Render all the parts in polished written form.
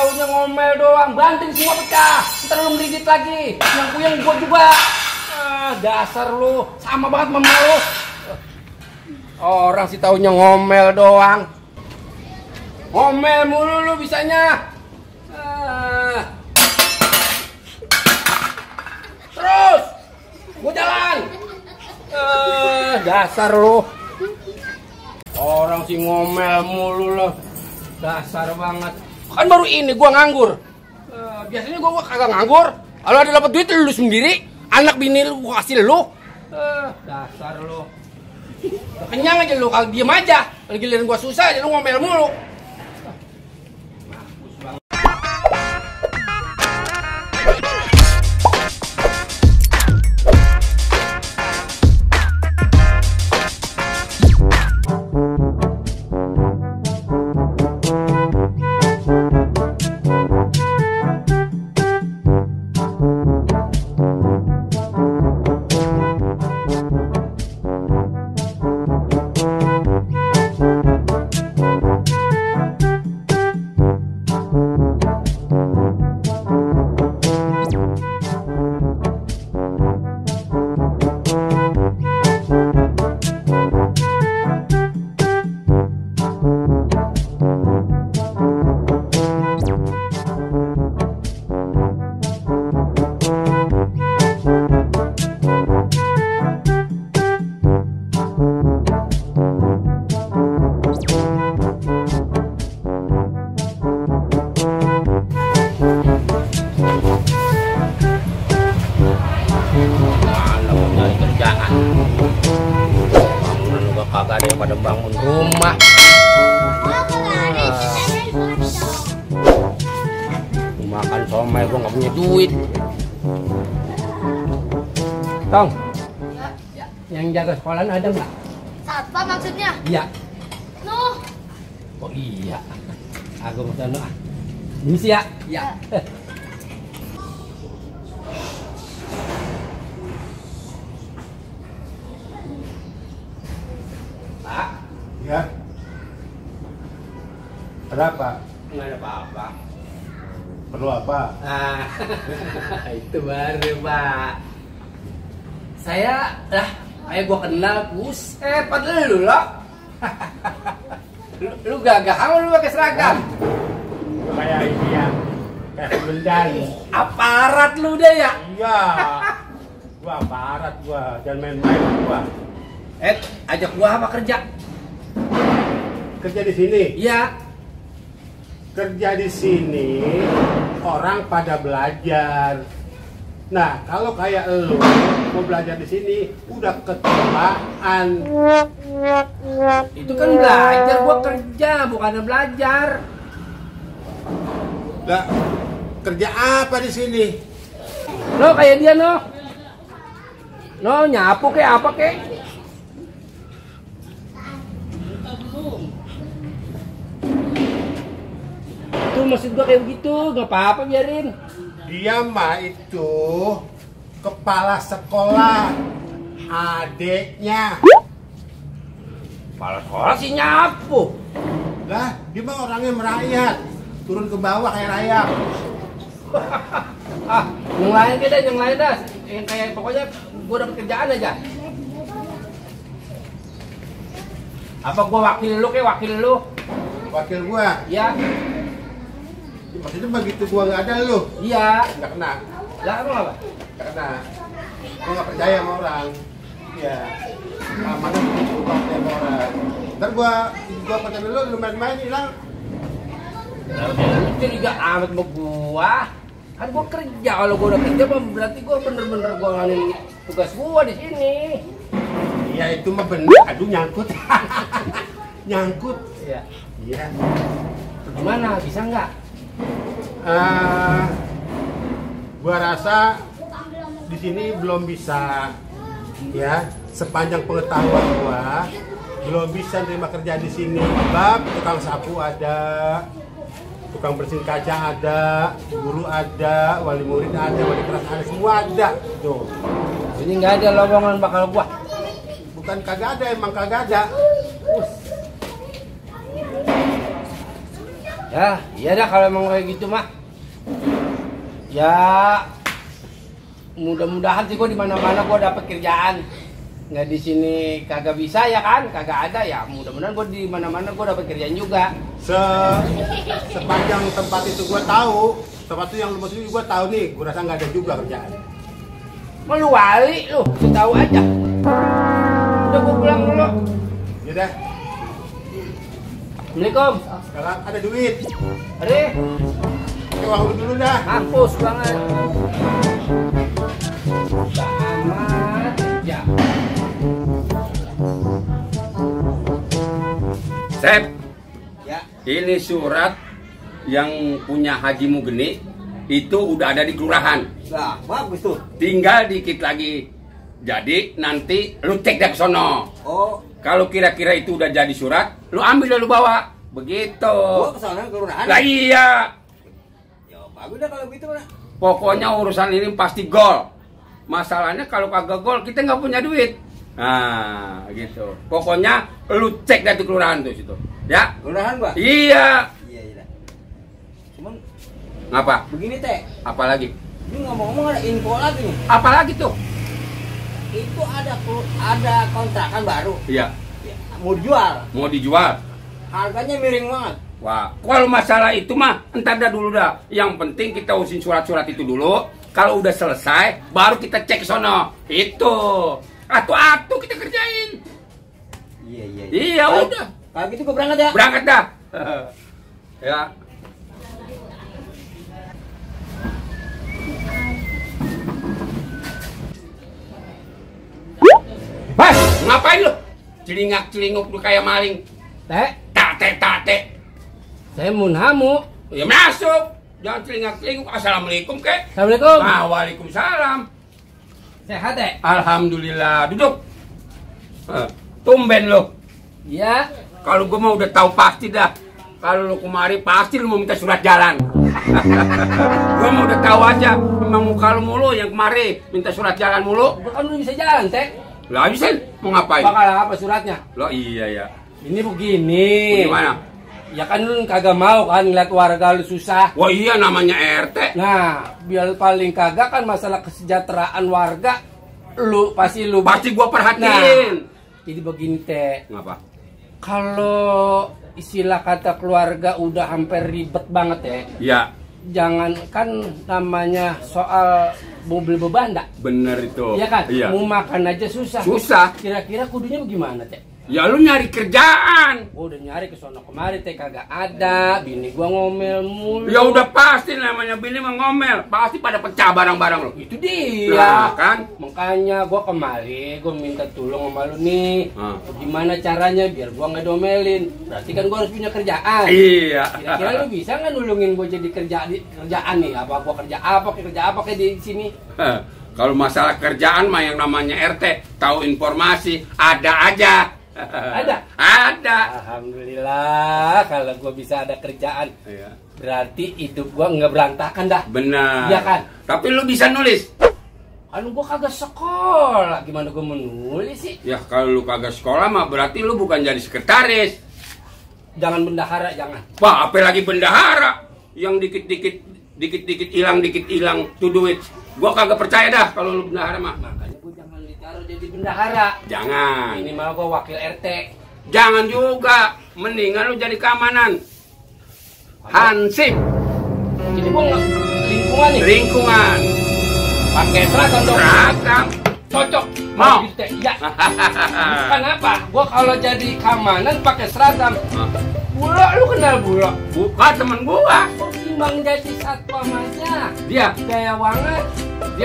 taunya ngomel doang, banting semua pecah. Ntar lu ngerigit lagi, yang puyeng gua juga. Dasar lu, sama banget sama lu. Orang sih taunya ngomel doang. Ngomel mulu lu bisanya. Terus, gua jalan. Dasar lu. Orang sih ngomel mulu lo. Dasar banget. Kan baru ini gua nganggur. Biasanya gua kagak nganggur. Kalau ada dapat duit lu sendiri, anak bini lu gua kasih lu. Dasar lu. Kenyang aja lu, kalau diem aja. Lagi giliran gua susah aja lu ngomel mulu. Kagak ada yang pada bangun rumah. Makan somai gua nggak punya duit. Tong, ya. Yang jaga sekolahan ada nggak? Satpam maksudnya? Iya. Nuh. Oh iya. Aku mau sana. Ini sih ya. Iya. Pak. Ya. Ada apa? Nggak ada apa-apa. Perlu apa? Itu baru Pak. Saya kayak gua kenal, buset, padahal lu loh. lu gagah, kamu lu pakai seragam. Kayak ini ya, kayak bendari. Aparat lu deh ya. Iya. Gua aparat gua, jangan main-main gua. Ajak gua apa kerja? Kerja di sini. Iya. Kerja di sini orang pada belajar. Nah, kalau kayak lu mau belajar di sini udah ketuaan. Itu kan belajar, gua kerja bukannya belajar. Lah, kerja apa di sini? No kayak dia no. No nyapu kayak apa kek? Itu maksud gua kayak begitu, nggak apa-apa biarin. Dia mah itu kepala sekolah, adeknya. Kepala sekolah sih nyapu. Lah, dia mah orangnya merayat, turun ke bawah kayak rayap. Yang lain beda, yang lain dah. Yang kayak pokoknya gua dapet kerjaan aja. Apa gua wakil lu kayak wakil lu? Wakil gua. Iya. Maksudnya begitu gua nggak ada lu. Iya. Nggak kena. Lah emang apa? Nggak kena. Gua nggak percaya sama orang. Iya. Mana gua percaya sama orang. Ntar gua percaya dulu, lu main-main hilang. Lu curiga amat sama gua. Kan gua kerja, kalau gua udah kerja berarti gua bener-bener gua ngalamin tugas gua di sini. Iya itu mah bener. Aduh nyangkut. Nyangkut. Iya. Iya. Gimana? Bisa nggak? Gua rasa di sini belum bisa, ya. Sepanjang pengetahuan gua belum bisa terima kerja di sini. Sebab tukang sapu ada, tukang bersihin kaca ada, guru ada, wali murid ada, wali kelas ada, semua ada. Tuh. Sini nggak ada lowongan bakal gua. Bukan kagak ada, emang kagak ada. Ya, iya dah kalau emang kayak gitu mah. Ya, mudah-mudahan sih gue di mana-mana gue dapet kerjaan. Nggak di sini kagak bisa ya kan, kagak ada ya. Mudah-mudahan gue di mana-mana gue dapet kerjaan juga. Sepanjang tempat itu gue tahu, tempat itu yang lu maksudin gue tahu nih, gue rasa nggak ada juga kerjaan. Mau lu wali lu, tahu aja. Udah gue pulang dulu. Yaudah, Assalamualaikum. sekarang ada duit. Hari, Oke, uang lu dulu dah. mampus banget. Amat ya. Sep, Ya. ini surat yang punya Haji Mugeni itu udah ada di kelurahan. Nah, bagus tuh. Tinggal dikit lagi. Jadi nanti lu cek dah ke sono. Oh, Kalau kira-kira itu udah jadi surat, lu ambil dan lu bawa. Begitu. kesana kelurahan. Lah iya. Ya, bagus dah kalau gitu lah. Pokoknya urusan ini pasti gol. Masalahnya kalau kagak gol kita nggak punya duit. Nah, gitu. Pokoknya lu cek dah di kelurahan tuh situ. Ya? Kelurahan gua. Iya. Iya, iya. Cuman Ngapa? begini teh, Apalagi? ini ngomong-ngomong ada info lagi nih. Apalagi tuh? Itu ada kontrakan baru. Iya. Ya, mau dijual. Mau dijual. Harganya miring banget. Wah, kalau masalah itu mah entar dah dulu dah. Yang penting kita usin surat-surat itu dulu. Kalau udah selesai, baru kita cek ke sono. Itu. Atu-atu kita kerjain. Iya, iya. Iya, udah. Kalau gitu gua berangkat ya. Berangkat dah. Ya. Hei, ngapain lu? Celingak-celinguk lu kayak maling. Teh, Tate-tate. saya mau namu. Ya masuk. Jangan celingak-celinguk. Assalamualaikum, kek. Assalamualaikum. Ah, waalaikumsalam. Sehat teh? Alhamdulillah. Duduk. Tumben lo. Iya. Kalau gue mah udah tahu pasti dah. Kalau lu kemari pasti lu mau minta surat jalan. Gue mah udah tahu aja. Memang muka lu mulu yang kemari minta surat jalan mulu. Gua kan belum bisa jalan, Teh. Lah bisa mau ngapain? Bakal apa suratnya? Lo iya ya. Ini begini. Gimana? Ya kan lu kagak mau kan ngeliat warga lu susah. Wah iya namanya RT. Nah, biar paling kagak kan masalah kesejahteraan warga lu pasti lu Pasti gue Nah, perhatiin. jadi begini Teh. Ngapa? Kalau istilah kata keluarga udah hampir ribet banget ya. Ya Jangan kan namanya soal mobil beban dak. bener itu. Iya kan? Iya. Mau makan aja susah. Susah. Kira-kira kudunya bagaimana Teh? Ya lu nyari kerjaan. Gua udah nyari ke sono kemari Teh kagak ada. Bini gua ngomel mulu. Ya udah pasti namanya bini mah ngomel. Pasti pada pecah barang-barang lo. Itu dia. Nah, kan? Makanya gua kemari, gua minta tolong sama lu nih. Ah. Gimana caranya biar gua nggak domelin? Berarti kan gua harus punya kerjaan. Iya. Kira-kira lu bisa nggak nulungin gua jadi kerjaan nih? Apa gua kerja apa kayak di sini? Kalau masalah kerjaan mah yang namanya RT tahu informasi ada aja. Ada? Ada. Alhamdulillah kalau gua bisa ada kerjaan. Iya. Berarti hidup gua nggak berantakan dah. Benar. Iya kan? Tapi lu bisa nulis. Kan gua kagak sekolah, gimana gua menulis sih? Ya kalau lu kagak sekolah mah berarti lu bukan jadi sekretaris. Jangan bendahara, jangan. Wah, apalagi bendahara yang dikit-dikit hilang tuh duit. Gua kagak percaya dah kalau lu bendahara mah. Makanya gua jangan ditaruh jadi bendahara. Jangan. Ini mah gua wakil RT. Jangan juga. Mendingan lu jadi keamanan. Hansip. Jadi gua nggak lingkungan nih. Lingkungan. Pakai seragam dong. Seragam. Cocok. Mau? Gitu, Teh. Ya. Kenapa? Gua kalau jadi keamanan pakai seragam. Bulok, lu kenal Bulok? Bukan temen gua. Timbang jadi satpam aja. Dia Gaya banget.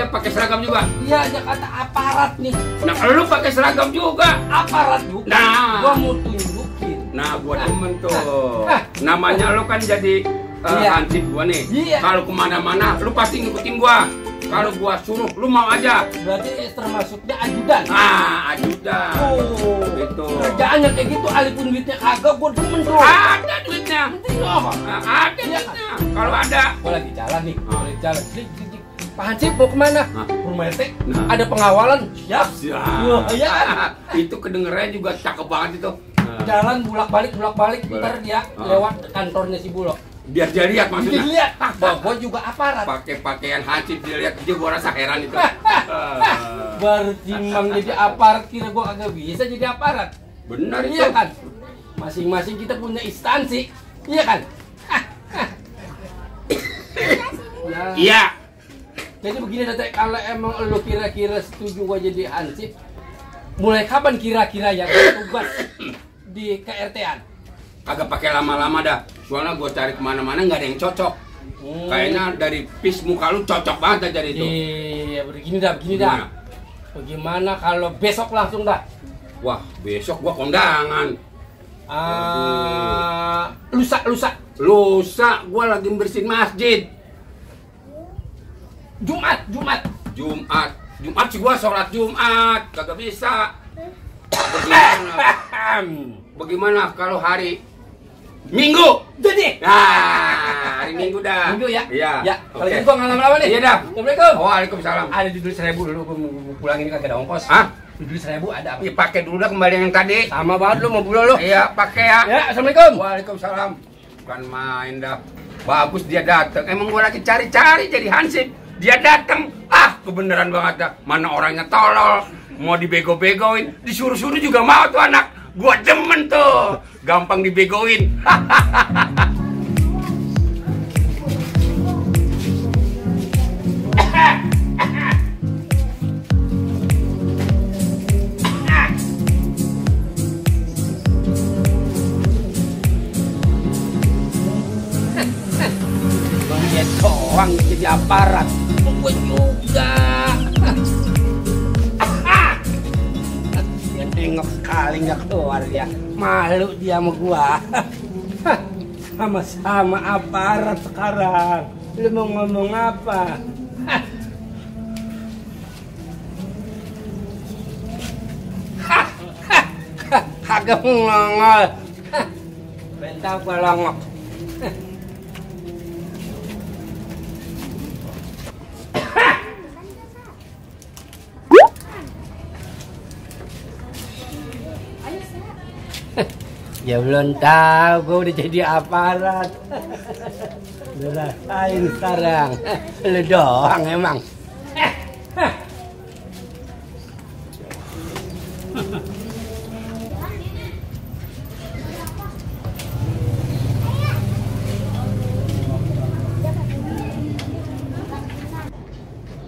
pakai seragam juga. Dia aja kata aparat nih. Nah, lu pakai seragam juga. Aparat bukan. Nah. Gua mau tunjukin. Nah, gua demen tuh. Nah. Namanya lu kan jadi Iya. hansip gua nih. Iya. Kalau kemana-mana, lu pasti ngikutin gua. Kalau gua suruh, lu mau aja. Berarti termasuknya ajudan. Ah, ajudan. Oh. Gitu. Kerjaannya kayak gitu, alipun duitnya kagak, gua demen tuh. Ada duitnya. Nanti apa? Nah, ada Iya. duitnya. Kalau ada. Gua lagi jalan nih, Ah. lagi jalan. Dik. Pak Hansip mau kemana? Ah. Rumah RT. Nah. Ada pengawalan. Siap. Siap. Wah, iya kan? Itu kedengerannya juga cakep banget itu. Nah. Jalan bulak balik. Boleh. Ntar dia Ah. lewat kantornya si Bulok. Biar dia lihat maksudnya. Dilihat, bahwa gua juga aparat. Pakai pakaian hansip dia lihat aja gua rasa heran itu. Baru timbang jadi aparat, kira gua kagak bisa jadi aparat. Benar itu. Iya kan? Masing-masing kita punya instansi, iya kan? Nah, Iya. jadi begini Datek, kalau emang lo kira-kira setuju gua jadi hansip, mulai kapan kira-kira ya tugas di KRT-an? Agak pakai lama-lama dah. Soalnya gua cari kemana-mana nggak ada yang cocok. Kayaknya dari pis muka lu cocok banget dah jadi itu. Iya, begini dah. Gimana? Bagaimana kalau besok langsung dah? Wah, besok gua kondangan. Lusa gua lagi bersihin masjid. Jumat. Jumat sih gua sholat Jumat, kagak bisa. Bagaimana kalau hari Minggu? Jadi. Nah, hari Minggu dah. Minggu ya? Iya. Ya, kalau Oke. gitu gua nggak lama-lama nih. Iya dah. Assalamualaikum. Waalaikumsalam. Ada duit 1.000 dulu, gua mau pulang ini kagak ada ongkos. Hah? Duit 1.000 ada apa? Ya pakai dulu dah kembali yang tadi. Sama banget lu mau pulang lu. Iya, pakai ya. Ya, assalamualaikum. Waalaikumsalam. Bukan main dah. Bagus dia datang. Emang gua lagi cari-cari jadi hansip. Dia datang. Ah, kebenaran banget dah. Mana orangnya tolol. Mau dibego-begoin. Disuruh-suruh juga mau tuh anak. Gua demen tuh. Gampang dibegoin. Dia doang jadi aparat. Gua juga. Dia nengok sekali nggak keluar ya. Malu dia sama gua. Sama-sama aparat sekarang. Lu mau ngomong apa? Kagak ngongol. Bentar gua longok. Ya belum tahu, gue udah jadi aparat. Lu rasain sekarang. Lu doang emang.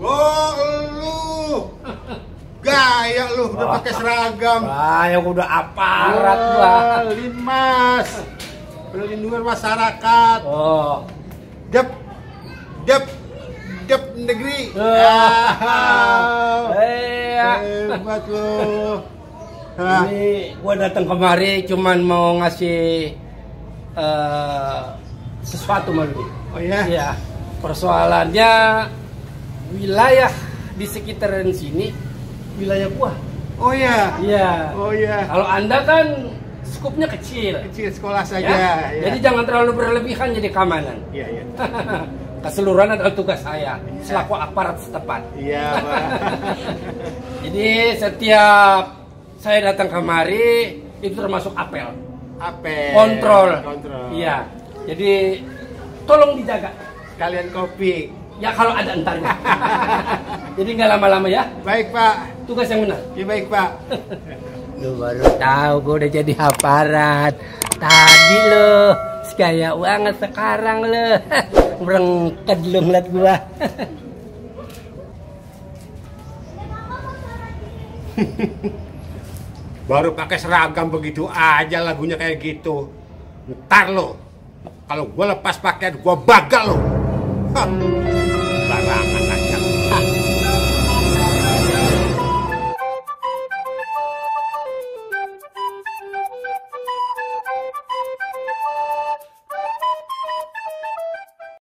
Oh, lu gaya lu udah pakai seragam. Yang udah aparat gua. Limas, perlindungan masyarakat. Oh. Dep negeri. Iya. Hebat lu. Hah. Ini gua datang kemari cuman mau ngasih sesuatu sama lu. Oh iya? Iya. Persoalannya wilayah di sekitaran sini wilayah gua. Oh iya. Iya. Oh iya. Kalau Anda kan skupnya kecil. Kecil sekolah saja. Ya? Ya. Jadi jangan terlalu berlebihan jadi keamanan. Iya, iya. Keseluruhan adalah tugas saya selaku aparat setempat. Iya, Pak. Jadi setiap saya datang kemari itu termasuk apel. Apel. Kontrol. Kontrol. Iya. Jadi tolong dijaga. Kalian kopi. Ya kalau ada entarnya. Jadi nggak lama-lama ya. Baik, Pak. Tugas yang benar. Ya, baik, Pak. Lu baru tahu gue udah jadi aparat. Tadi lo sekaya banget sekarang lo. Berengket lu ngeliat gua. Baru pakai seragam begitu aja lagunya kayak gitu. Ntar lo, kalau gua lepas pakaian gua bagal lo. Barangan.